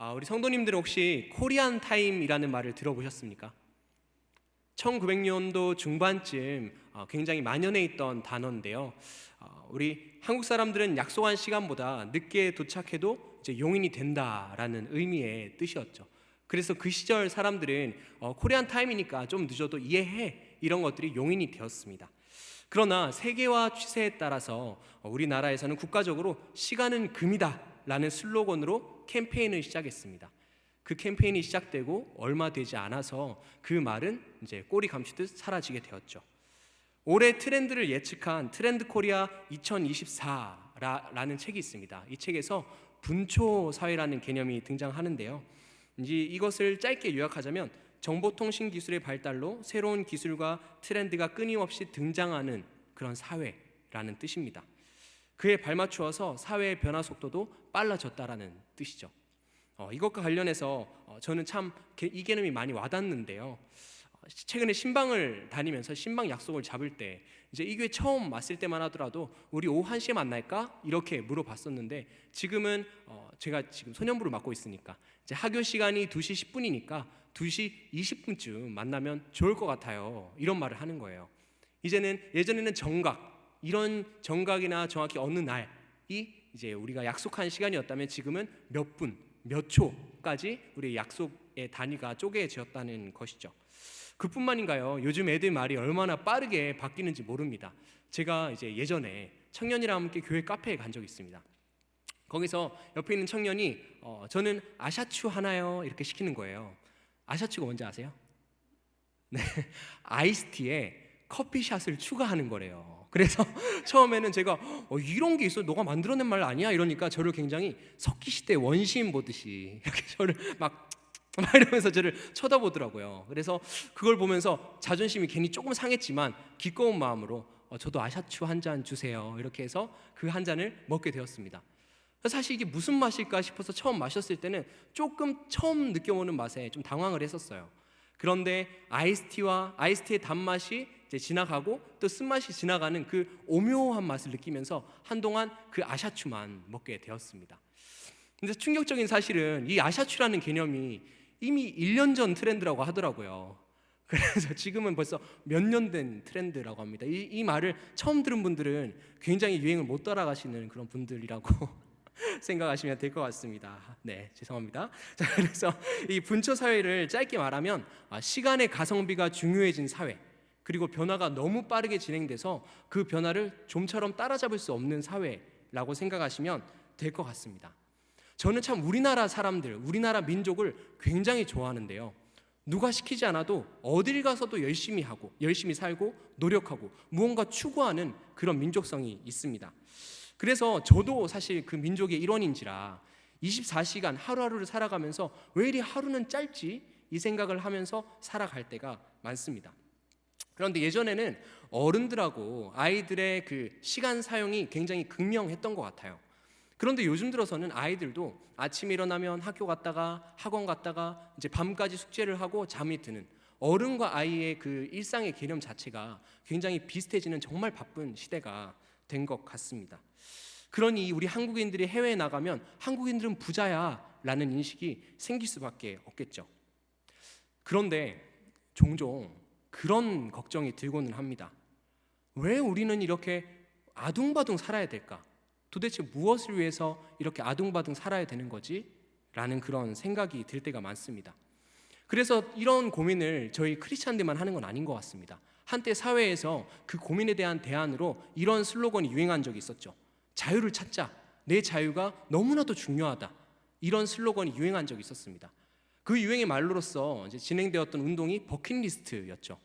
우리 성도님들은 혹시 코리안 타임이라는 말을 들어보셨습니까? 1900년도 중반쯤 굉장히 만연해 있던 단어인데요. 우리 한국 사람들은 약속한 시간보다 늦게 도착해도 이제 용인이 된다라는 의미의 뜻이었죠. 그래서 그 시절 사람들은 코리안 타임이니까 좀 늦어도 이해해, 이런 것들이 용인이 되었습니다. 그러나 세계화 추세에 따라서 우리나라에서는 국가적으로 시간은 금이다 라는 슬로건으로 캠페인을 시작했습니다. 그 캠페인이 시작되고 얼마 되지 않아서 그 말은 이제 꼬리 감추듯 사라지게 되었죠. 올해 트렌드를 예측한 트렌드 코리아 2024라는 책이 있습니다. 이 책에서 분초 사회라는 개념이 등장하는데요. 이제 이것을 짧게 요약하자면 정보통신 기술의 발달로 새로운 기술과 트렌드가 끊임없이 등장하는 그런 사회라는 뜻입니다. 그에 발맞추어서 사회의 변화 속도도 빨라졌다라는 뜻이죠. 이것과 관련해서 저는 참 이 개념이 많이 와닿는데요. 최근에 신방을 다니면서 신방 약속을 잡을 때 이제 이 교회 처음 왔을 때만 하더라도 우리 오후 1시에 만날까? 이렇게 물어봤었는데 지금은 제가 지금 소년부를 맡고 있으니까 이제 학교 시간이 2시 10분이니까 2시 20분쯤 만나면 좋을 것 같아요. 이런 말을 하는 거예요. 예전에는 정각, 이런 정각이나 정확히 어느 날이 이제 우리가 약속한 시간이었다면 지금은 몇 분, 몇 초까지 우리의 약속의 단위가 쪼개졌다는 것이죠. 그뿐만인가요? 요즘 애들 말이 얼마나 빠르게 바뀌는지 모릅니다. 제가 이제 예전에 청년이랑 함께 교회 카페에 간 적이 있습니다. 거기서 옆에 있는 청년이 저는 아샤추 하나요? 이렇게 시키는 거예요. 아샤추가 뭔지 아세요? 네, 아이스티에 커피샷을 추가하는 거래요. 그래서 처음에는 제가 이런 게 있어, 너가 만들어낸 말 아니야? 이러니까 저를 굉장히 석기시대 원시인 보듯이 이렇게 저를 막 이러면서 저를 쳐다보더라고요. 그래서 그걸 보면서 자존심이 괜히 조금 상했지만 기꺼운 마음으로 저도 아샤추 한 잔 주세요, 이렇게 해서 그 한 잔을 먹게 되었습니다. 사실 이게 무슨 맛일까 싶어서 처음 마셨을 때는 조금 처음 느껴보는 맛에 좀 당황을 했었어요. 그런데 아이스티의 단맛이 이제 지나가고 또 쓴맛이 지나가는 그 오묘한 맛을 느끼면서 한동안 그 아샤추만 먹게 되었습니다. 근데 충격적인 사실은 이 아샤추라는 개념이 이미 1년 전 트렌드라고 하더라고요. 그래서 지금은 벌써 몇 년 된 트렌드라고 합니다. 이 말을 처음 들은 분들은 굉장히 유행을 못 따라가시는 그런 분들이라고 생각하시면 될 것 같습니다. 네, 죄송합니다. 자, 그래서 이 분초 사회를 짧게 말하면 시간의 가성비가 중요해진 사회, 그리고 변화가 너무 빠르게 진행돼서 그 변화를 좀처럼 따라잡을 수 없는 사회라고 생각하시면 될 것 같습니다. 저는 참 우리나라 사람들, 우리나라 민족을 굉장히 좋아하는데요. 누가 시키지 않아도 어딜 가서도 열심히 하고 열심히 살고 노력하고 무언가 추구하는 그런 민족성이 있습니다. 그래서 저도 사실 그 민족의 일원인지라 24시간 하루하루를 살아가면서 왜 이리 하루는 짧지? 이 생각을 하면서 살아갈 때가 많습니다. 그런데 예전에는 어른들하고 아이들의 그 시간 사용이 굉장히 극명했던 것 같아요. 그런데 요즘 들어서는 아이들도 아침에 일어나면 학교 갔다가 학원 갔다가 이제 밤까지 숙제를 하고 잠이 드는, 어른과 아이의 그 일상의 개념 자체가 굉장히 비슷해지는 정말 바쁜 시대가 된 것 같습니다. 그러니 우리 한국인들이 해외에 나가면 한국인들은 부자야 라는 인식이 생길 수밖에 없겠죠. 그런데 종종 그런 걱정이 들고는 합니다. 왜 우리는 이렇게 아둥바둥 살아야 될까? 도대체 무엇을 위해서 이렇게 아둥바둥 살아야 되는 거지? 라는 그런 생각이 들 때가 많습니다. 그래서 이런 고민을 저희 크리스찬들만 하는 건 아닌 것 같습니다. 한때 사회에서 그 고민에 대한 대안으로 이런 슬로건이 유행한 적이 있었죠. 자유를 찾자, 내 자유가 너무나도 중요하다, 이런 슬로건이 유행한 적이 있었습니다. 그 유행의 말로써 이제 진행되었던 운동이 버킷리스트였죠.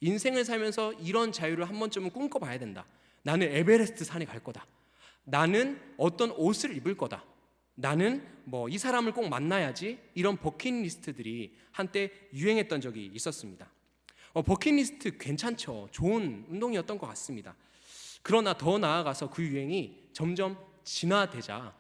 인생을 살면서 이런 자유를 한 번쯤은 꿈꿔봐야 된다. 나는 에베레스트 산에 갈 거다. 나는 어떤 옷을 입을 거다. 나는 이 사람을 꼭 만나야지. 이런 버킷리스트들이 한때 유행했던 적이 있었습니다. 버킷리스트 괜찮죠. 좋은 운동이었던 것 같습니다. 그러나 더 나아가서 그 유행이 점점 진화되자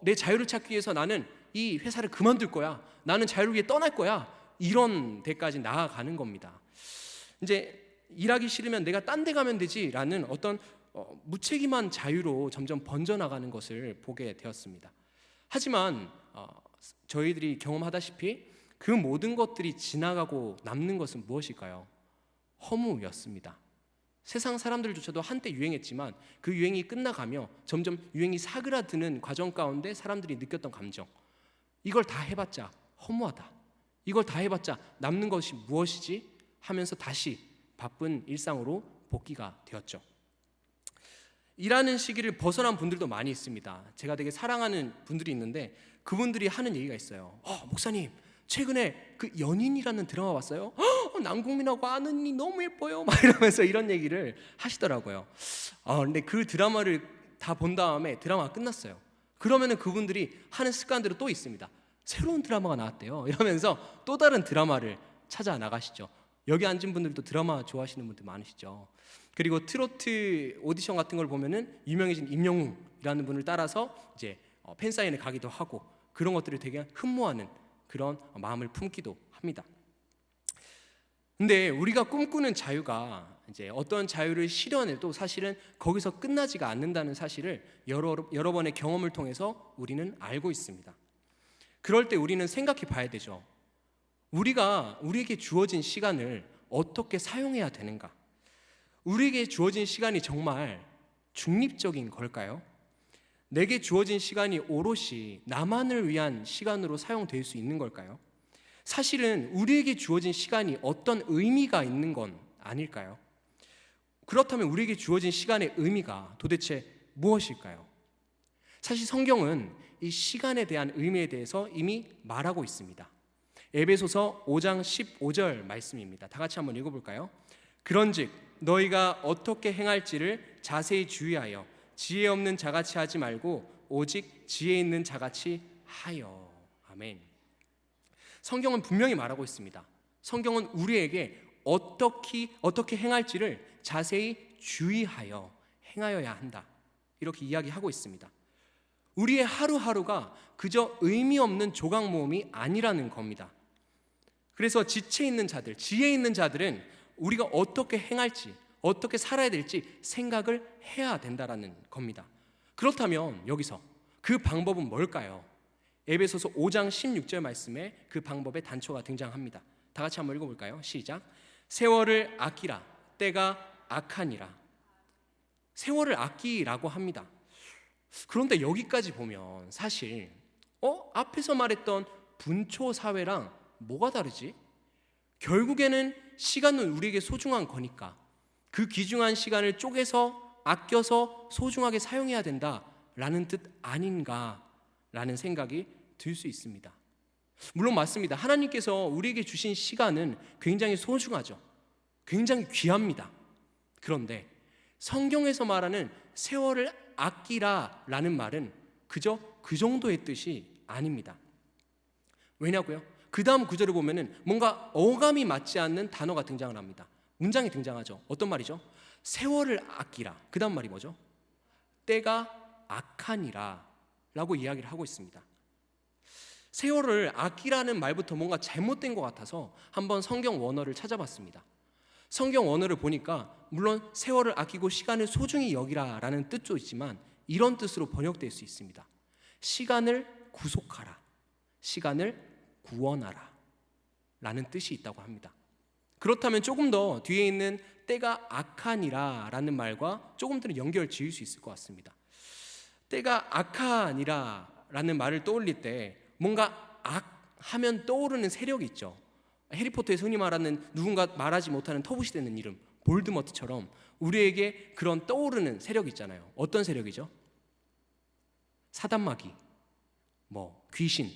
내 자유를 찾기 위해서 나는 이 회사를 그만둘 거야. 나는 자유를 위해 떠날 거야. 이런 데까지 나아가는 겁니다. 이제 일하기 싫으면 내가 딴 데 가면 되지라는 어떤 무책임한 자유로 점점 번져나가는 것을 보게 되었습니다. 하지만 저희들이 경험하다시피 그 모든 것들이 지나가고 남는 것은 무엇일까요? 허무였습니다. 세상 사람들조차도 한때 유행했지만 그 유행이 끝나가며 점점 유행이 사그라드는 과정 가운데 사람들이 느꼈던 감정, 이걸 다 해봤자 허무하다, 이걸 다 해봤자 남는 것이 무엇이지 하면서 다시 바쁜 일상으로 복귀가 되었죠. 일하는 시기를 벗어난 분들도 많이 있습니다. 제가 되게 사랑하는 분들이 있는데 그분들이 하는 얘기가 있어요. 목사님, 최근에 그 연인이라는 드라마 봤어요? 남궁민하고 아는이 너무 예뻐요, 막 이러면서 이런 얘기를 하시더라고요. 근데 그 드라마를 다 본 다음에 드라마가 끝났어요. 그러면은 그분들이 하는 습관대로 또 있습니다. 새로운 드라마가 나왔대요 이러면서 또 다른 드라마를 찾아 나가시죠. 여기 앉은 분들도 드라마 좋아하시는 분들 많으시죠. 그리고 트로트 오디션 같은 걸 보면은 유명해진 임영웅이라는 분을 따라서 이제 팬사인회 가기도 하고 그런 것들을 되게 흠모하는 그런 마음을 품기도 합니다. 근데 우리가 꿈꾸는 자유가 이제 어떤 자유를 실현해도 사실은 거기서 끝나지가 않는다는 사실을 여러 번의 경험을 통해서 우리는 알고 있습니다. 그럴 때 우리는 생각해 봐야 되죠. 우리에게 주어진 시간을 어떻게 사용해야 되는가? 우리에게 주어진 시간이 정말 중립적인 걸까요? 내게 주어진 시간이 오롯이 나만을 위한 시간으로 사용될 수 있는 걸까요? 사실은 우리에게 주어진 시간이 어떤 의미가 있는 건 아닐까요? 그렇다면 우리에게 주어진 시간의 의미가 도대체 무엇일까요? 사실 성경은 이 시간에 대한 의미에 대해서 이미 말하고 있습니다. 에베소서 5장 15절 말씀입니다. 다 같이 한번 읽어볼까요? 그런즉 너희가 어떻게 행할지를 자세히 주의하여 지혜 없는 자같이 하지 말고 오직 지혜 있는 자같이 하여. 아멘. 성경은 분명히 말하고 있습니다. 성경은 우리에게 어떻게 행할지를 자세히 주의하여 행하여야 한다, 이렇게 이야기하고 있습니다. 우리의 하루하루가 그저 의미 없는 조각 모음이 아니라는 겁니다. 그래서 지체 있는 자들, 지혜 있는 자들은 우리가 어떻게 행할지, 어떻게 살아야 될지 생각을 해야 된다라는 겁니다. 그렇다면 여기서 그 방법은 뭘까요? 에베소서 5장 16절 말씀에 그 방법의 단초가 등장합니다. 다 같이 한번 읽어볼까요? 시작. 세월을 아끼라, 때가 악하니라. 세월을 아끼라고 합니다. 그런데 여기까지 보면 사실 앞에서 말했던 분초 사회랑 뭐가 다르지? 결국에는 시간은 우리에게 소중한 거니까 그 귀중한 시간을 쪼개서 아껴서 소중하게 사용해야 된다라는 뜻 아닌가라는 생각이 들 수 있습니다. 물론 맞습니다. 하나님께서 우리에게 주신 시간은 굉장히 소중하죠. 굉장히 귀합니다. 그런데 성경에서 말하는 세월을 아끼라라는 말은 그저 그 정도의 뜻이 아닙니다. 왜냐고요? 그 다음 구절을 보면은 뭔가 어감이 맞지 않는 단어가 등장을 합니다. 문장이 등장하죠. 어떤 말이죠? 세월을 아끼라. 그 다음 말이 뭐죠? 때가 악하니라 라고 이야기를 하고 있습니다. 세월을 아끼라는 말부터 뭔가 잘못된 것 같아서 한번 성경 원어를 찾아봤습니다. 성경 원어를 보니까 물론 세월을 아끼고 시간을 소중히 여기라라는 뜻도 있지만 이런 뜻으로 번역될 수 있습니다. 시간을 구속하라, 시간을 구원하라 라는 뜻이 있다고 합니다. 그렇다면 조금 더 뒤에 있는 때가 악하니라 라는 말과 조금 더 연결 지을 수 있을 것 같습니다. 때가 악하니라 라는 말을 떠올릴 때 뭔가 악하면 떠오르는 세력이 있죠. 해리포터에서 흔히 말하는 누군가 말하지 못하는 터부시 되는 이름 볼드모트처럼 우리에게 그런 떠오르는 세력이 있잖아요. 어떤 세력이죠? 사단마귀, 귀신,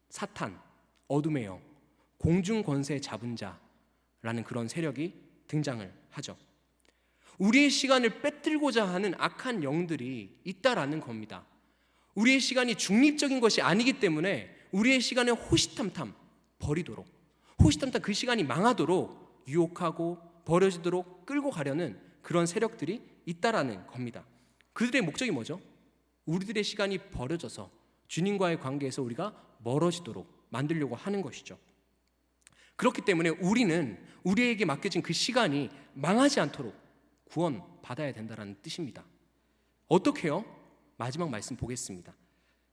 사탄, 어둠의 영, 공중권세 잡은 자라는 그런 세력이 등장을 하죠. 우리의 시간을 빼들고자 하는 악한 영들이 있다라는 겁니다. 우리의 시간이 중립적인 것이 아니기 때문에 우리의 시간을 호시탐탐 버리도록, 호시탐탐 그 시간이 망하도록 유혹하고 버려지도록 끌고 가려는 그런 세력들이 있다라는 겁니다. 그들의 목적이 뭐죠? 우리들의 시간이 버려져서 주님과의 관계에서 우리가 멀어지도록 만들려고 하는 것이죠. 그렇기 때문에 우리는 우리에게 맡겨진 그 시간이 망하지 않도록 구원받아야 된다는 뜻입니다. 어떻게 해요? 마지막 말씀 보겠습니다.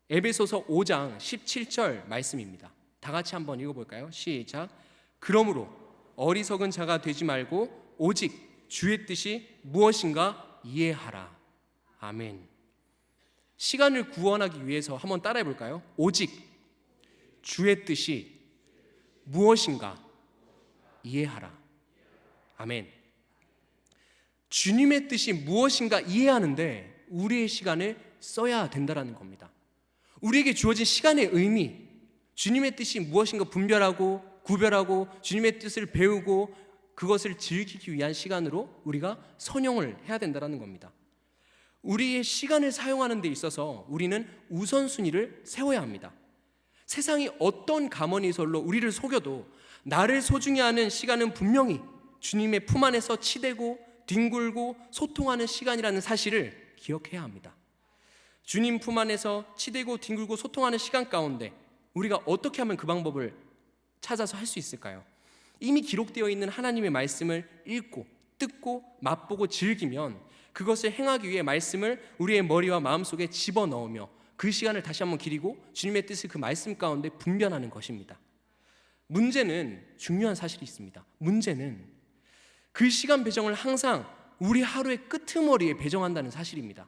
에베소서 5장 17절 말씀입니다. 다 같이 한번 읽어볼까요? 시작. 그러므로 어리석은 자가 되지 말고 오직 주의 뜻이 무엇인가 이해하라. 아멘. 시간을 구원하기 위해서 한번 따라해 볼까요? 오직 주의 뜻이 무엇인가 이해하라. 아멘. 주님의 뜻이 무엇인가 이해하는데 우리의 시간을 써야 된다는 겁니다. 우리에게 주어진 시간의 의미, 주님의 뜻이 무엇인가 분별하고 구별하고 주님의 뜻을 배우고 그것을 즐기기 위한 시간으로 우리가 선용을 해야 된다는 겁니다. 우리의 시간을 사용하는 데 있어서 우리는 우선순위를 세워야 합니다. 세상이 어떤 가머니설로 우리를 속여도 나를 소중히 하는 시간은 분명히 주님의 품 안에서 치대고 뒹굴고 소통하는 시간이라는 사실을 기억해야 합니다. 주님 품 안에서 치대고 뒹굴고 소통하는 시간 가운데 우리가 어떻게 하면 그 방법을 찾아서 할 수 있을까요? 이미 기록되어 있는 하나님의 말씀을 읽고 듣고 맛보고 즐기면 그것을 행하기 위해 말씀을 우리의 머리와 마음속에 집어넣으며 그 시간을 다시 한번 기리고 주님의 뜻을 그 말씀 가운데 분별하는 것입니다. 문제는 중요한 사실이 있습니다. 문제는 그 시간 배정을 항상 우리 하루의 끄트머리에 배정한다는 사실입니다.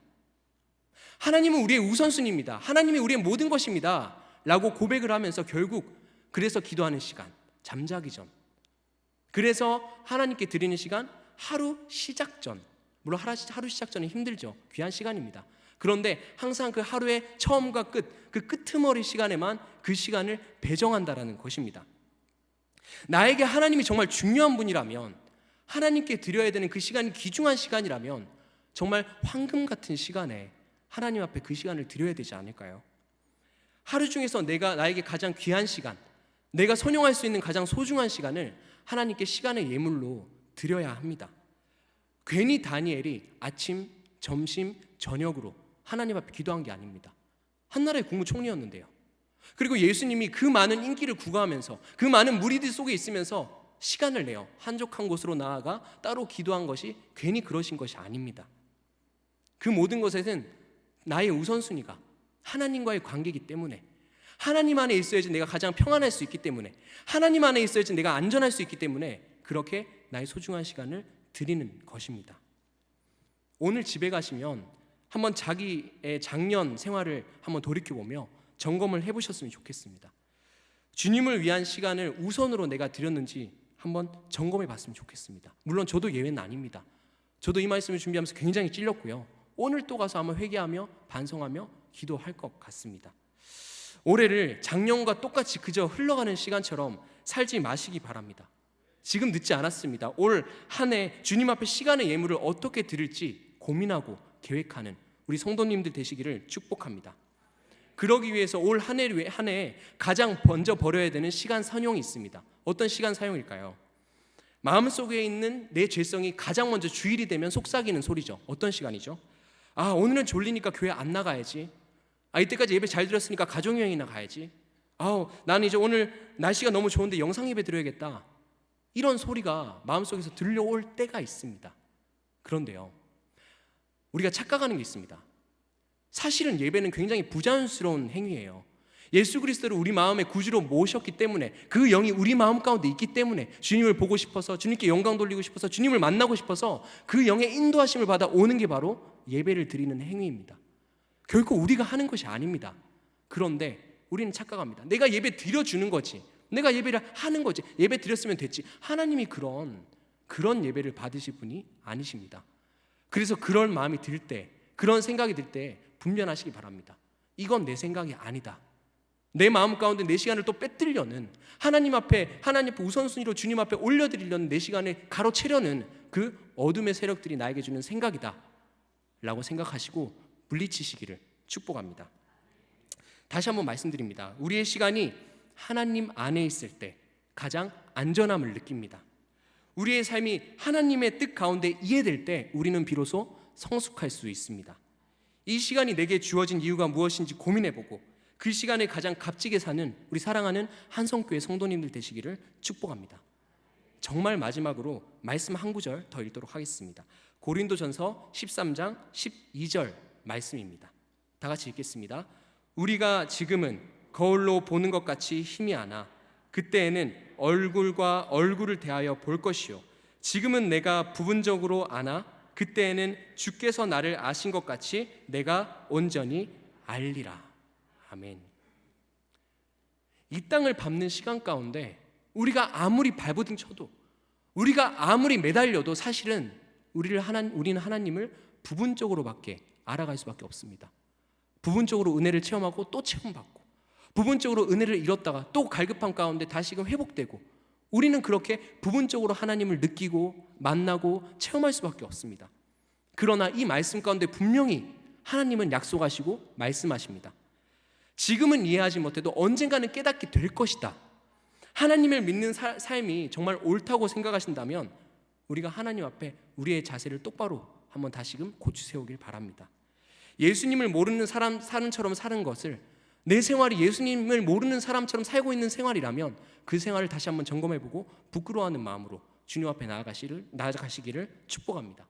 하나님은 우리의 우선순위입니다. 하나님이 우리의 모든 것입니다 라고 고백을 하면서 결국 그래서 기도하는 시간, 잠자기 전, 그래서 하나님께 드리는 시간, 하루 시작 전. 물론 하루 시작 전은 힘들죠. 귀한 시간입니다. 그런데 항상 그 하루의 처음과 끝, 그 끄트머리 시간에만 그 시간을 배정한다라는 것입니다. 나에게 하나님이 정말 중요한 분이라면, 하나님께 드려야 되는 그 시간이 귀중한 시간이라면 정말 황금 같은 시간에 하나님 앞에 그 시간을 드려야 되지 않을까요? 하루 중에서 나에게 가장 귀한 시간, 내가 선용할 수 있는 가장 소중한 시간을 하나님께 시간의 예물로 드려야 합니다. 괜히 다니엘이 아침, 점심, 저녁으로 하나님 앞에 기도한 게 아닙니다. 한나라의 국무총리였는데요. 그리고 예수님이 그 많은 인기를 구가하면서 그 많은 무리들 속에 있으면서 시간을 내어 한적한 곳으로 나아가 따로 기도한 것이 괜히 그러신 것이 아닙니다. 그 모든 것에는 나의 우선순위가 하나님과의 관계이기 때문에, 하나님 안에 있어야지 내가 가장 평안할 수 있기 때문에, 하나님 안에 있어야지 내가 안전할 수 있기 때문에 그렇게 나의 소중한 시간을 드리는 것입니다. 오늘 집에 가시면 한번 자기의 작년 생활을 한번 돌이켜보며 점검을 해보셨으면 좋겠습니다. 주님을 위한 시간을 우선으로 내가 드렸는지 한번 점검해 봤으면 좋겠습니다. 물론 저도 예외는 아닙니다. 저도 이 말씀을 준비하면서 굉장히 찔렸고요. 오늘 또 가서 한번 회개하며 반성하며 기도할 것 같습니다. 올해를 작년과 똑같이 그저 흘러가는 시간처럼 살지 마시기 바랍니다. 지금 늦지 않았습니다. 올 한 해 주님 앞에 시간의 예물을 어떻게 드릴지 고민하고 계획하는 우리 성도님들 되시기를 축복합니다. 그러기 위해서 올 한 해 가장 먼저 버려야 되는 시간 사용이 있습니다. 어떤 시간 사용일까요? 마음속에 있는 내 죄성이 가장 먼저 주일이 되면 속삭이는 소리죠. 어떤 시간이죠? 오늘은 졸리니까 교회 안 나가야지. 이때까지 예배 잘 드렸으니까 가족여행이나 가야지. 나는 이제 오늘 날씨가 너무 좋은데 영상 예배 드려야겠다. 이런 소리가 마음속에서 들려올 때가 있습니다. 그런데요, 우리가 착각하는 게 있습니다. 사실은 예배는 굉장히 부자연스러운 행위예요. 예수 그리스도를 우리 마음의 구주로 모셨기 때문에, 그 영이 우리 마음 가운데 있기 때문에 주님을 보고 싶어서, 주님께 영광 돌리고 싶어서, 주님을 만나고 싶어서 그 영의 인도하심을 받아 오는 게 바로 예배를 드리는 행위입니다. 결코 우리가 하는 것이 아닙니다. 그런데 우리는 착각합니다. 내가 예배 드려주는 거지, 내가 예배를 하는 거지, 예배 드렸으면 됐지. 하나님이 그런 예배를 받으실 분이 아니십니다. 그래서 그런 마음이 들 때, 그런 생각이 들 때 분별하시기 바랍니다. 이건 내 생각이 아니다. 내 마음 가운데 내 시간을 또 빼뜨려는, 하나님 앞에 우선순위로 주님 앞에 올려드리려는 내 시간을 가로채려는 그 어둠의 세력들이 나에게 주는 생각이다 라고 생각하시고 물리치시기를 축복합니다. 다시 한번 말씀드립니다. 우리의 시간이 하나님 안에 있을 때 가장 안전함을 느낍니다. 우리의 삶이 하나님의 뜻 가운데 이해될 때 우리는 비로소 성숙할 수 있습니다. 이 시간이 내게 주어진 이유가 무엇인지 고민해보고 그 시간에 가장 값지게 사는 우리 사랑하는 한성교회 성도님들 되시기를 축복합니다. 정말 마지막으로 말씀 한 구절 더 읽도록 하겠습니다. 고린도전서 13장 12절 말씀입니다. 다 같이 읽겠습니다. 우리가 지금은 거울로 보는 것 같이 힘이 안 그때에는 얼굴과 얼굴을 대하여 볼 것이요 지금은 내가 부분적으로 아나 그때에는 주께서 나를 아신 것 같이 내가 온전히 알리라. 아멘. 이 땅을 밟는 시간 가운데 우리가 아무리 발버둥 쳐도 우리가 아무리 매달려도 사실은 우리는 하나님을 부분적으로밖에 알아갈 수밖에 없습니다. 부분적으로 은혜를 체험하고 또 체험받고 부분적으로 은혜를 잃었다가 또 갈급함 가운데 다시금 회복되고 우리는 그렇게 부분적으로 하나님을 느끼고 만나고 체험할 수밖에 없습니다. 그러나 이 말씀 가운데 분명히 하나님은 약속하시고 말씀하십니다. 지금은 이해하지 못해도 언젠가는 깨닫게 될 것이다. 하나님을 믿는 삶이 정말 옳다고 생각하신다면 우리가 하나님 앞에 우리의 자세를 똑바로 한번 다시금 고쳐 세우길 바랍니다. 예수님을 모르는 사람처럼 사는 것을 내 생활이 예수님을 모르는 사람처럼 살고 있는 생활이라면 그 생활을 다시 한번 점검해보고 부끄러워하는 마음으로 주님 앞에 나아가시기를 축복합니다.